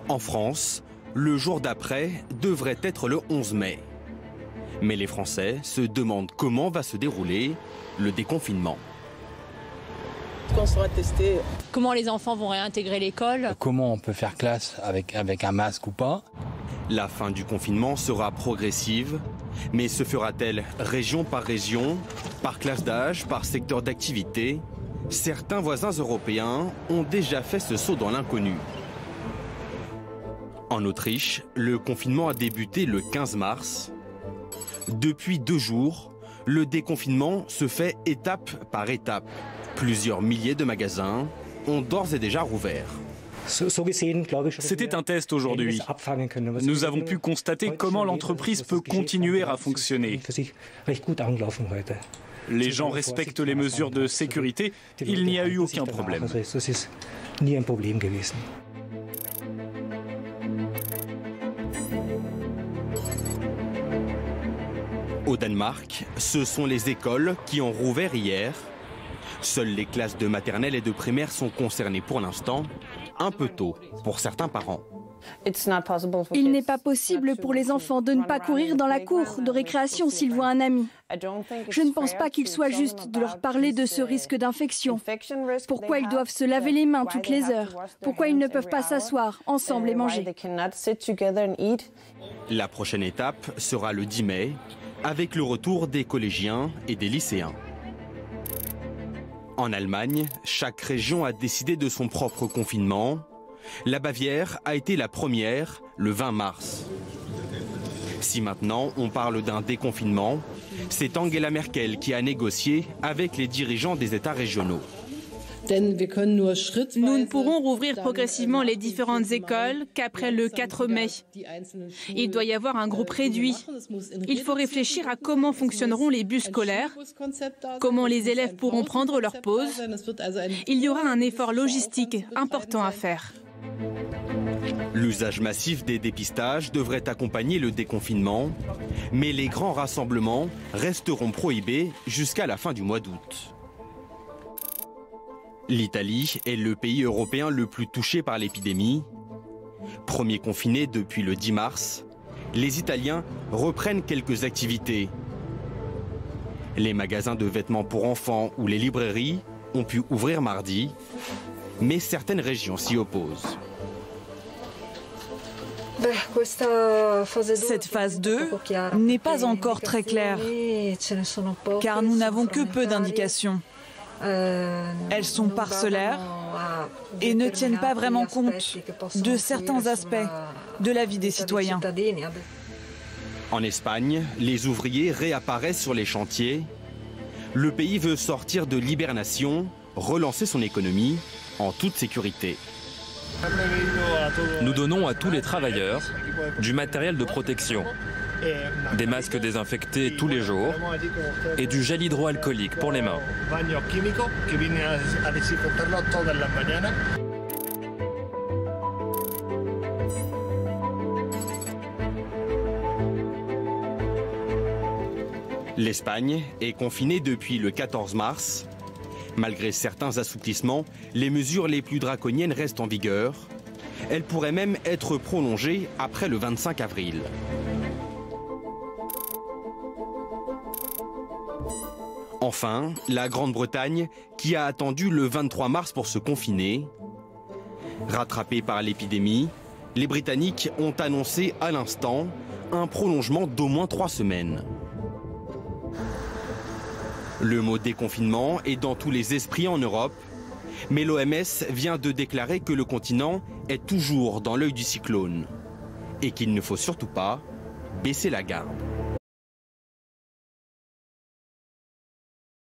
En France, le jour d'après devrait être le 11 mai. Mais les Français se demandent comment va se dérouler le déconfinement. Quand on sera testé. Comment les enfants vont réintégrer l'école? Comment on peut faire classe avec un masque ou pas? La fin du confinement sera progressive, mais se fera-t-elle région par région, par classe d'âge, par secteur d'activité? Certains voisins européens ont déjà fait ce saut dans l'inconnu. En Autriche, le confinement a débuté le 15 mars. Depuis 2 jours, le déconfinement se fait étape par étape. Plusieurs milliers de magasins ont d'ores et déjà rouvert. C'était un test aujourd'hui. Nous avons pu constater comment l'entreprise peut continuer à fonctionner. Les gens respectent les mesures de sécurité. Il n'y a eu aucun problème. Au Danemark, ce sont les écoles qui ont rouvert hier. Seules les classes de maternelle et de primaire sont concernées pour l'instant, un peu tôt pour certains parents. Il n'est pas possible pour les enfants de ne pas courir dans la cour de récréation s'ils voient un ami. Je ne pense pas qu'il soit juste de leur parler de ce risque d'infection. Pourquoi ils doivent se laver les mains toutes les heures? Pourquoi ils ne peuvent pas s'asseoir ensemble et manger? La prochaine étape sera le 10 mai, avec le retour des collégiens et des lycéens. En Allemagne, chaque région a décidé de son propre confinement. La Bavière a été la première, le 20 mars. Si maintenant on parle d'un déconfinement, c'est Angela Merkel qui a négocié avec les dirigeants des États régionaux. Nous ne pourrons rouvrir progressivement les différentes écoles qu'après le 4 mai. Il doit y avoir un groupe réduit. Il faut réfléchir à comment fonctionneront les bus scolaires, comment les élèves pourront prendre leur pause. Il y aura un effort logistique important à faire. L'usage massif des dépistages devrait accompagner le déconfinement, mais les grands rassemblements resteront prohibés jusqu'à la fin du mois d'août. L'Italie est le pays européen le plus touché par l'épidémie. Premier confiné depuis le 10 mars, les Italiens reprennent quelques activités. Les magasins de vêtements pour enfants ou les librairies ont pu ouvrir mardi, mais certaines régions s'y opposent. Cette phase 2 n'est pas encore très claire, car nous n'avons que peu d'indications. Elles sont parcellaires et ne tiennent pas vraiment compte de certains aspects de la vie des citoyens. En Espagne, les ouvriers réapparaissent sur les chantiers. Le pays veut sortir de l'hibernation, relancer son économie en toute sécurité. Nous donnons à tous les travailleurs du matériel de protection, des masques désinfectés tous les jours et du gel hydroalcoolique pour les mains. L'Espagne est confinée depuis le 14 mars. Malgré certains assouplissements, les mesures les plus draconiennes restent en vigueur. Elles pourraient même être prolongées après le 25 avril. Enfin, la Grande-Bretagne, qui a attendu le 23 mars pour se confiner. Rattrapés par l'épidémie, les Britanniques ont annoncé à l'instant un prolongement d'au moins 3 semaines. Le mot déconfinement est dans tous les esprits en Europe, mais l'OMS vient de déclarer que le continent est toujours dans l'œil du cyclone et qu'il ne faut surtout pas baisser la garde.